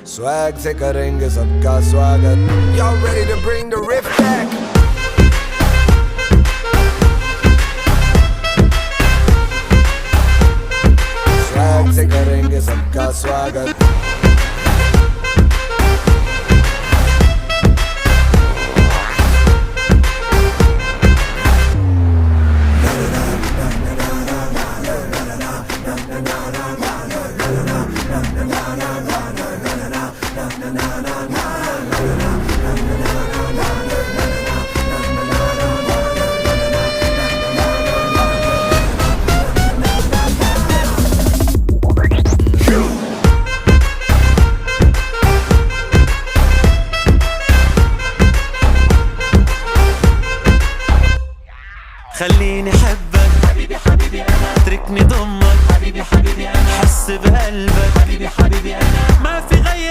स्वैग से करेंगे सबका स्वागत. Y'all ready to bring the riff back? Swag से करेंगे सबका स्वागत. خليني احبك حبيبي حبيبي انا، اتركني ضمك حبيبي حبيبي انا، حس بقلبك